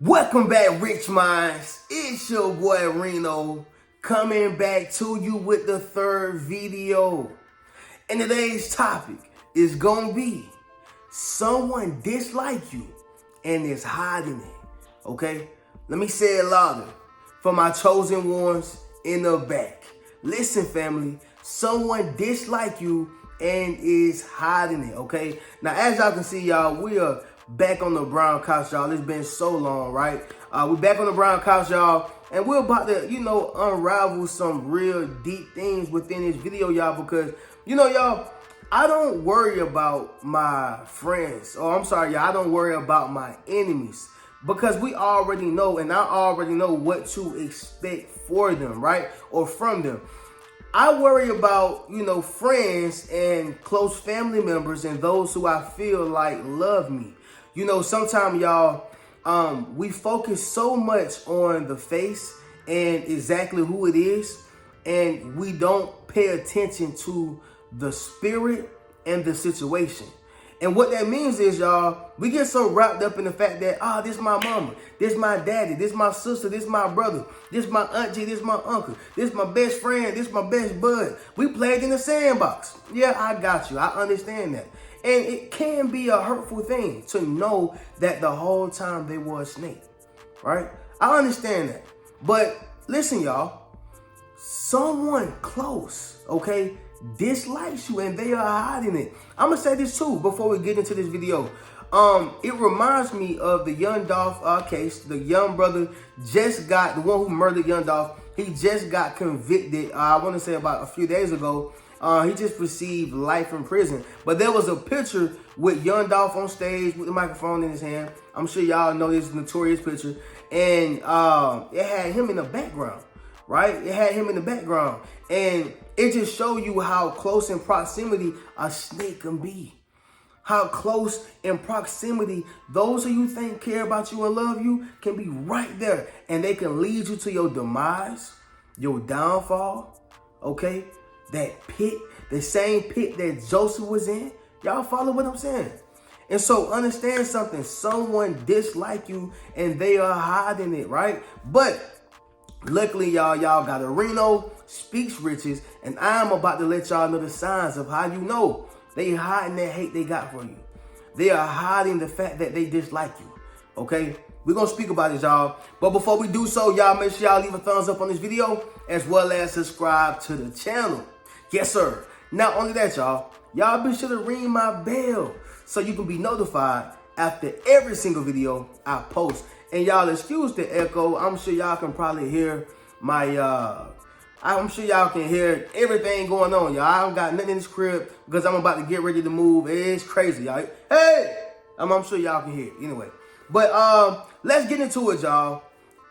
Welcome back, Rich Minds. It's your boy Reno coming back to you with the third video. And today's topic is gonna be someone dislike you and is hiding it. Okay? Let me say it louder for my chosen ones in the back. Listen, family, someone dislike you and is hiding it. Okay? Now, as y'all can see, y'all, we are back on the brown couch, y'all. It's been so long, right? We're back on the brown couch, y'all, and we're about to, unravel some real deep things within this video, y'all, because, y'all, I don't worry about my friends, I don't worry about my enemies, because we already know, and I already know what to expect for them, right? Or from them. I worry about, friends and close family members and those who I feel like love me. Sometimes, y'all, we focus so much on the face and exactly who it is, and we don't pay attention to the spirit and the situation. And what that means is, y'all, we get so wrapped up in the fact that, this my mama, this my daddy, this my sister, this my brother, this my auntie, this my uncle, this my best friend, this my best bud. We played in the sandbox. Yeah, I got you. I understand that. And it can be a hurtful thing to know that the whole time they were a snake, right? I understand that. But listen, y'all, someone close, okay, dislikes you and they are hiding it. I'm going to say this too before we get into this video. It reminds me of the Young Dolph case. The young brother the one who murdered Young Dolph, he just got convicted, I want to say about a few days ago. He just received life in prison. But there was a picture with Young Dolph on stage with the microphone in his hand. I'm sure y'all know this notorious picture. And it had him in the background, right? It had him in the background. And it just showed you how close in proximity a snake can be. How close in proximity those who you think care about you and love you can be right there. And they can lead you to your demise, your downfall, okay? That pit, the same pit that Joseph was in. Y'all follow what I'm saying? And so understand something. Someone dislike you and they are hiding it, right? But luckily, y'all got a Reno Speaks Riches, and I'm about to let y'all know the signs of how you know they hiding that hate they got for you. They are hiding the fact that they dislike you, okay? We're going to speak about it, y'all. But before we do so, y'all make sure y'all leave a thumbs up on this video as well as subscribe to the channel. Yes, sir. Not only that, y'all be sure to ring my bell so you can be notified after every single video I post. And y'all excuse the echo. I'm sure y'all can probably hear I'm sure y'all can hear everything going on, y'all. I don't got nothing in this crib because I'm about to get ready to move. It's crazy, y'all. Hey! I'm sure y'all can hear it. Anyway. But let's get into it, y'all.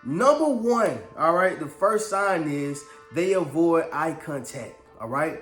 Number one, all right, the first sign is they avoid eye contact. All right,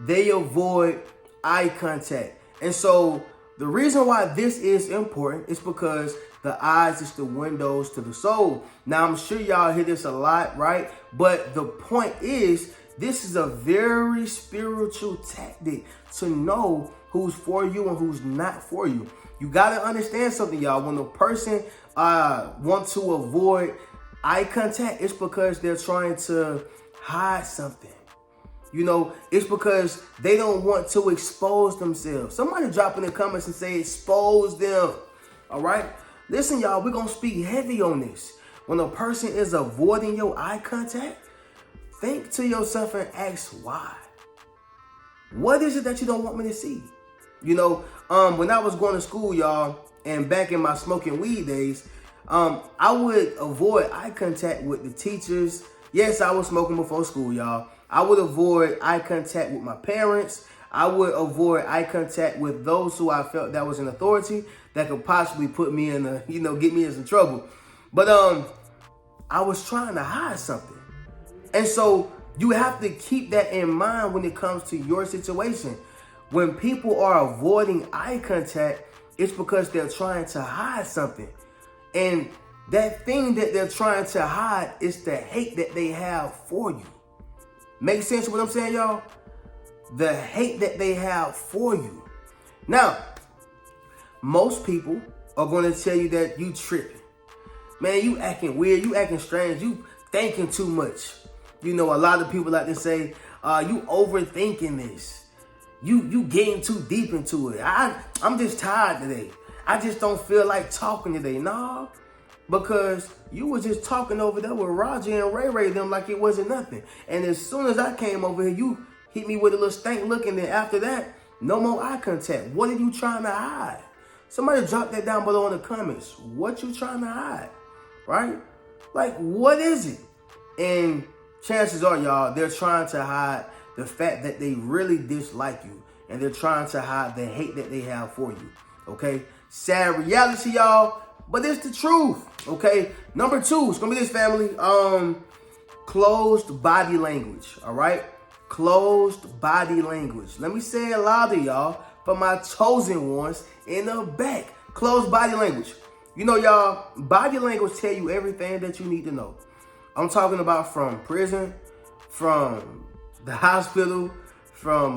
they avoid eye contact. And so the reason why this is important is because the eyes is the windows to the soul. Now, I'm sure y'all hear this a lot, right? But the point is, this is a very spiritual tactic to know who's for you and who's not for you. You got to understand something, y'all. When a person wants to avoid eye contact, it's because they're trying to hide something. It's because they don't want to expose themselves. Somebody drop in the comments and say, expose them. All right? Listen, y'all, we're going to speak heavy on this. When a person is avoiding your eye contact, think to yourself and ask why. What is it that you don't want me to see? When I was going to school, y'all, and back in my smoking weed days, I would avoid eye contact with the teachers. Yes, I was smoking before school, y'all. I would avoid eye contact with my parents. I would avoid eye contact with those who I felt that was in authority that could possibly put me in get me in some trouble. But I was trying to hide something. And so you have to keep that in mind when it comes to your situation. When people are avoiding eye contact, it's because they're trying to hide something. And that thing that they're trying to hide is the hate that they have for you. Make sense what I'm saying, y'all? The hate that they have for you. Now, most people are going to tell you that you tripping. Man, you acting weird, you acting strange, you thinking too much. You know, a lot of people like to say, you overthinking this. You getting too deep into it. I'm just tired today. I just don't feel like talking today. Nah, because you were just talking over there with Roger and Ray Ray them like it wasn't nothing. And as soon as I came over here, you hit me with a little stank look, and then after that, no more eye contact. What are you trying to hide? Somebody drop that down below in the comments. What you trying to hide? Right? Like, what is it? And chances are, y'all, they're trying to hide the fact that they really dislike you. And they're trying to hide the hate that they have for you. Okay? Sad reality, y'all. But it's the truth. Okay? Number 2, it's going to be this, family. Closed body language. All right? Closed body language. Let me say it louder, y'all, for my chosen ones in the back. Closed body language. You know, y'all, body language tell you everything that you need to know. I'm talking about from prison, from the hospital, from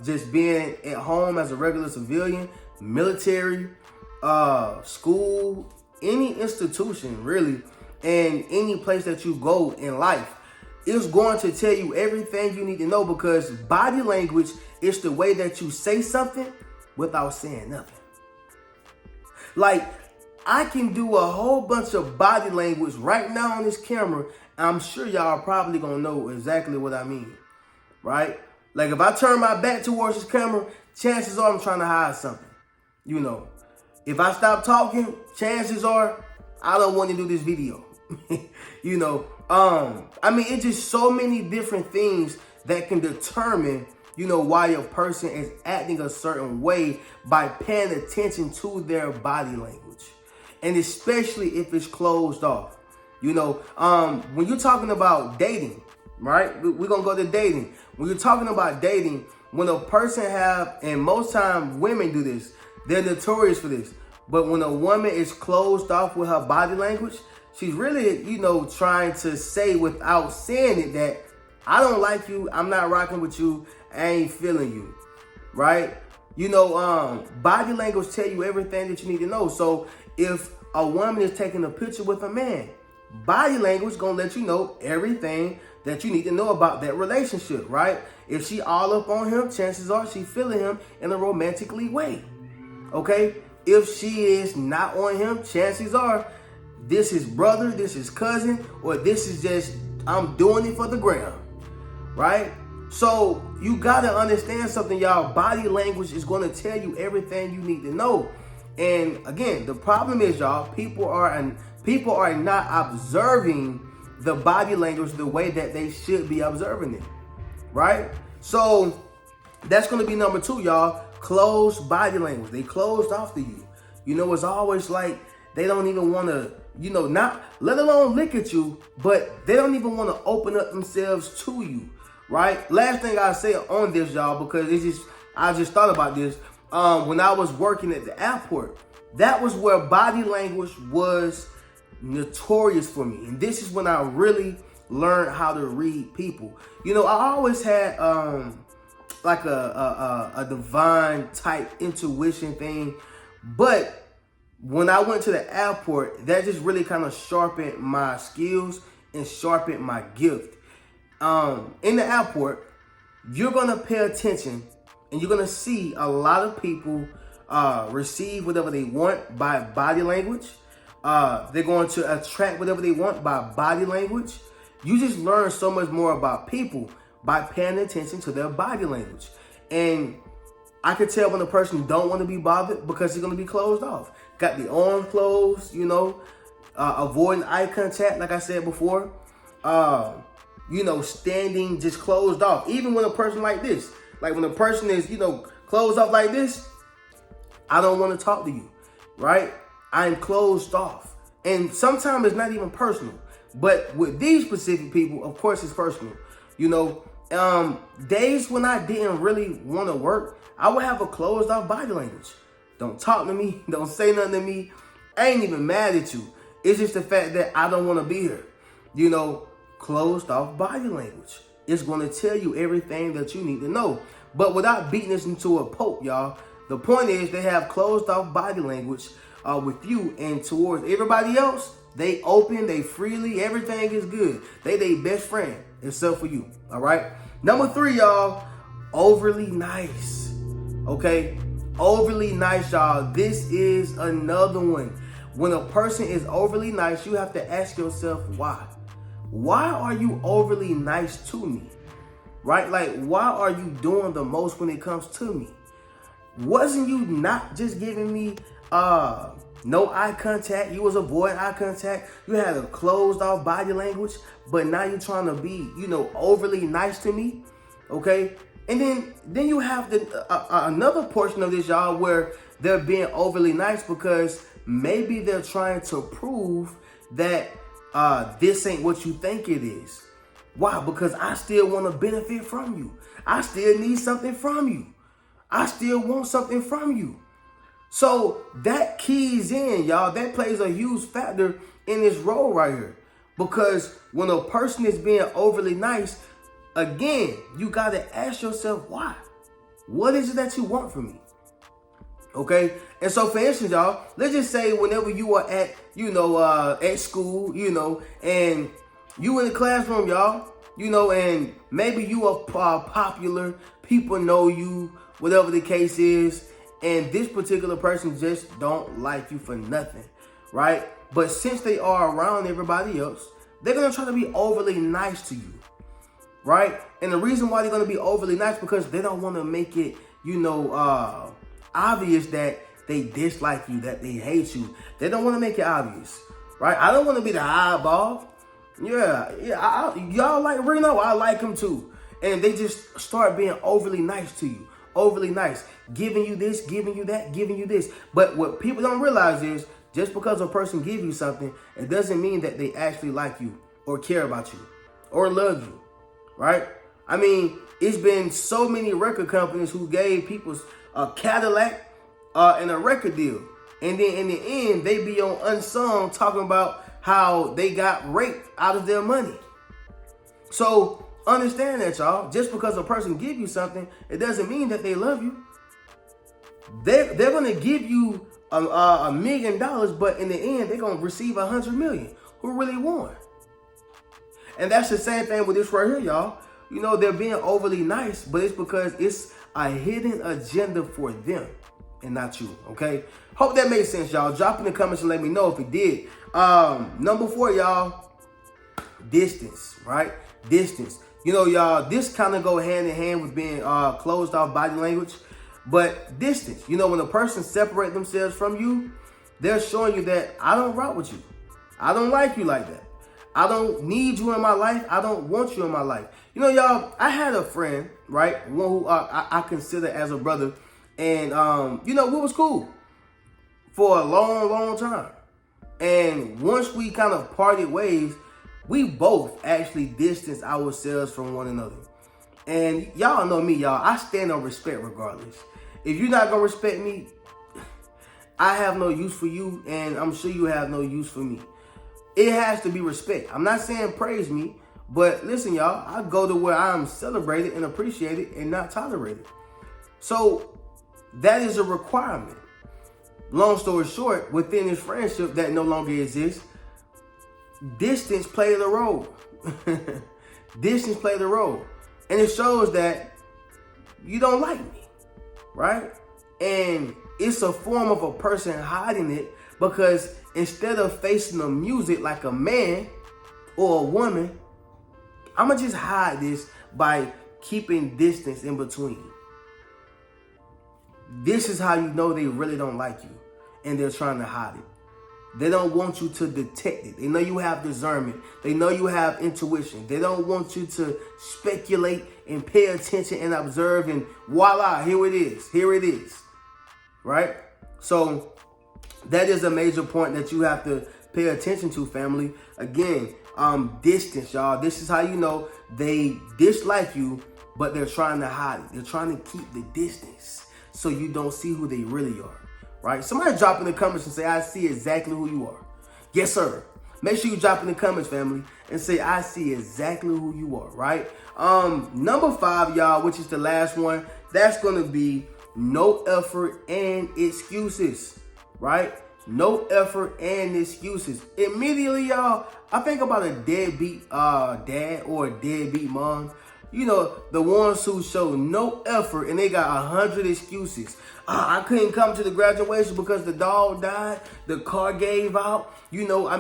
just being at home as a regular civilian, military, school, any institution, really, and any place that you go in life. It's going to tell you everything you need to know, because body language is the way that you say something without saying nothing. Like, I can do a whole bunch of body language right now on this camera. I'm sure y'all probably gonna know exactly what I mean, right? Like, if I turn my back towards this camera, chances are I'm trying to hide something. You know, if I stop talking, chances are I don't want to do this video. You know, I mean, it's just so many different things that can determine, you know, why a person is acting a certain way by paying attention to their body language. And especially if it's closed off. You know, when you're talking about dating, right? We're going to go to dating. When you're talking about dating, when a person and most times women do this, they're notorious for this. But when a woman is closed off with her body language, she's really, you know, trying to say without saying it that I don't like you, I'm not rocking with you, I ain't feeling you, right? You know, body language tell you everything that you need to know. So if a woman is taking a picture with a man, body language gonna let you know everything that you need to know about that relationship, right? If she all up on him, chances are she feeling him in a romantically way, okay? If she is not on him, chances are this is brother, this is cousin, or this is just, I'm doing it for the gram, right? So you gotta understand something, y'all. Body language is gonna tell you everything you need to know. And again, the problem is, y'all, people are not observing the body language the way that they should be observing it, right? So that's gonna be number 2, y'all. Closed body language. They closed off to you. You know, it's always like they don't even want to, you know, not let alone look at you, but they don't even want to open up themselves to you, right? Last thing I say on this, y'all, because I just thought about this. When I was working at the airport, that was where body language was notorious for me. And this is when I really learned how to read people. You know, I always had like a divine type intuition thing, but when I went to the airport, that just really kind of sharpened my skills and sharpened my gift. In the airport, you're gonna pay attention and you're gonna see a lot of people receive whatever they want by body language. They're going to attract whatever they want by body language. You just learn so much more about people by paying attention to their body language. And I could tell when a person don't want to be bothered because he's going to be closed off. Got the arm closed, you know, avoiding eye contact, like I said before. You know, standing just closed off. Even when a person like this, like when a person is, you know, closed off like this, I don't want to talk to you, right? I'm closed off. And sometimes it's not even personal. But with these specific people, of course, it's personal. You know, days when I didn't really want to work, I would have a closed off body language. Don't talk to me. Don't say nothing to me. I ain't even mad at you. It's just the fact that I don't want to be here. You know, closed off body language. It's going to tell you everything that you need to know. But without beating this into a pulp, y'all, the point is they have closed off body language with you, and towards everybody else, They open, they freely, everything is good. They best friend, except for you, all right? Number 3, y'all, overly nice, okay? Overly nice, y'all. This is another one. When a person is overly nice, you have to ask yourself why. Why are you overly nice to me? Right? Like, why are you doing the most when it comes to me? Wasn't you not just giving me no eye contact? You was avoiding eye contact. You had a closed off body language, but now you're trying to be, overly nice to me. Okay? And then you have another portion of this, y'all, where they're being overly nice because maybe they're trying to prove that this ain't what you think it is. Why? Because I still want to benefit from you. I still need something from you. I still want something from you. So that keys in, y'all. That plays a huge factor in this role right here. Because when a person is being overly nice, again, you got to ask yourself why. What is it that you want from me? Okay? And so, for instance, y'all, let's just say whenever you are at, at school, and you in the classroom, y'all, and maybe you are popular, people know you, whatever the case is, and this particular person just don't like you for nothing, right? But since they are around everybody else, they're going to try to be overly nice to you, right? And the reason why they're going to be overly nice because they don't want to make it, obvious that they dislike you, that they hate you. They don't want to make it obvious, right? I don't want to be the eyeball. Y'all like Reno, I like him too. And they just start being overly nice to you, overly nice, giving you this, giving you that, giving you this. But what people don't realize is just because a person gives you something, it doesn't mean that they actually like you or care about you or love you, right? I mean, it's been so many record companies who gave people a Cadillac and a record deal. And then in the end, they be on Unsung talking about how they got raped out of their money. So understand that, y'all. Just because a person give you something, it doesn't mean that they love you. They're going to give you $1 million, but in the end, they're going to receive 100 million. Who really won? And that's the same thing with this right here, y'all. They're being overly nice, but it's because it's a hidden agenda for them and not you, okay? Hope that made sense, y'all. Drop in the comments and let me know if it did. Number 4, y'all, distance, right? Distance. Y'all, this kind of go hand in hand with being closed off body language, but distance. When a person separates themselves from you, they're showing you that I don't rock with you. I don't like you like that. I don't need you in my life. I don't want you in my life. Y'all, I had a friend, right? One who I consider as a brother. And, we was cool for a long, long time. And once we kind of parted ways, we both actually distanced ourselves from one another. And y'all know me, y'all. I stand on respect regardless. If you're not going to respect me, I have no use for you. And I'm sure you have no use for me. It has to be respect. I'm not saying praise me. But listen, y'all, I go to where I'm celebrated and appreciated and not tolerated. So that is a requirement. Long story short, within this friendship that no longer exists, distance played a role. Distance played a role. And it shows that you don't like me, right? And it's a form of a person hiding it because instead of facing the music like a man or a woman, I'm going to just hide this by keeping distance in between. This is how you know they really don't like you and they're trying to hide it. They don't want you to detect it. They know you have discernment. They know you have intuition. They don't want you to speculate and pay attention and observe and voila, here it is. Here it is. Right? So that is a major point that you have to pay attention to, family. Again, distance, y'all. This is how you know they dislike you, but they're trying to hide it. They're trying to keep the distance so you don't see who they really are, right? Somebody drop in the comments and say, I see exactly who you are. Yes, sir. Make sure you drop in the comments, family, and say, I see exactly who you are, right? Number 5, y'all, which is the last one, that's going to be no effort and excuses, right? No effort and excuses. Immediately, y'all, I think about a deadbeat dad or a deadbeat mom. You know, the ones who show no effort and they got 100 excuses. I couldn't come to the graduation because the dog died, the car gave out. You know, I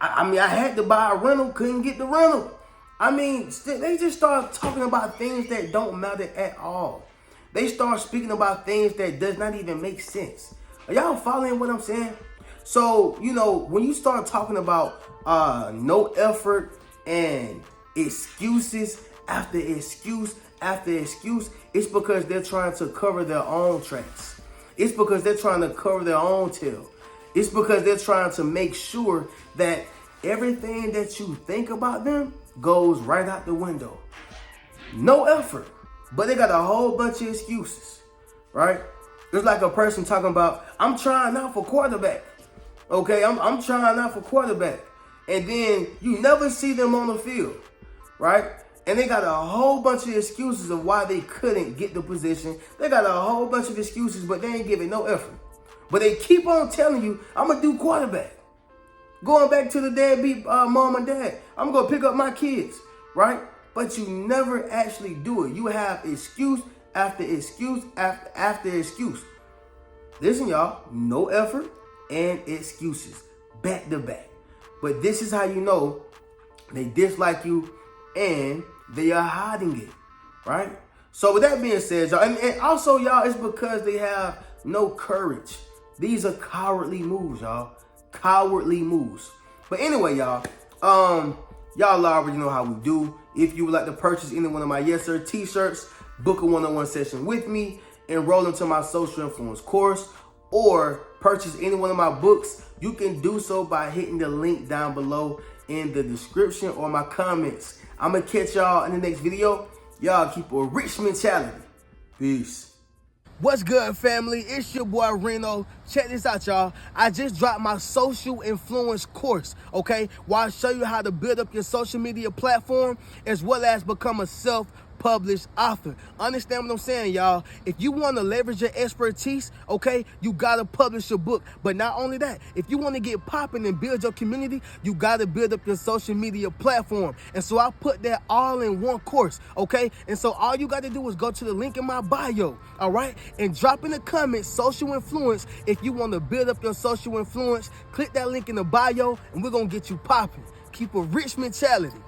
had to buy a rental, couldn't get the rental. They just start talking about things that don't matter at all. They start speaking about things that does not even make sense. Are y'all following what I'm saying? So, you know, when you start talking about no effort and excuses after excuse after excuse, it's because they're trying to cover their own tracks. It's because they're trying to cover their own tail. It's because they're trying to make sure that everything that you think about them goes right out the window. No effort, but they got a whole bunch of excuses, right? It's like a person talking about, I'm trying out for quarterback. Okay, I'm trying out for quarterback. And then you never see them on the field, right? And they got a whole bunch of excuses of why they couldn't get the position. They got a whole bunch of excuses, but they ain't giving no effort. But they keep on telling you, I'm going to do quarterback. Going back to the deadbeat mom and dad. I'm going to pick up my kids, right? But you never actually do it. You have excuse after excuse after excuse. Listen, y'all, no effort and excuses back to back. But this is how you know they dislike you and they are hiding it, right? So with that being said, y'all, and also, y'all, it's because they have no courage. These are cowardly moves, y'all. Cowardly moves. But anyway, y'all, y'all already know how we do. If you would like to purchase any one of my Yes Sir t-shirts, book a one-on-one session with me, enroll into my social influence course, or purchase any one of my books, you can do so by hitting the link down below in the description or my comments. I'm going to catch y'all in the next video. Y'all keep a rich mentality. Peace. What's good, family? It's your boy Reno. Check this out, y'all. I just dropped my social influence course, okay? Where I show you how to build up your social media platform as well as become a self-published author. Understand what I'm saying, y'all? If you want to leverage your expertise, okay, you got to publish your book. But not only that, if you want to get popping and build your community, you got to build up your social media platform. And so I put that all in one course, okay? And so all you got to do is go to the link in my bio, all right? And drop in the comments, social influence. If you want to build up your social influence, click that link in the bio and we're going to get you popping. Keep a rich mentality.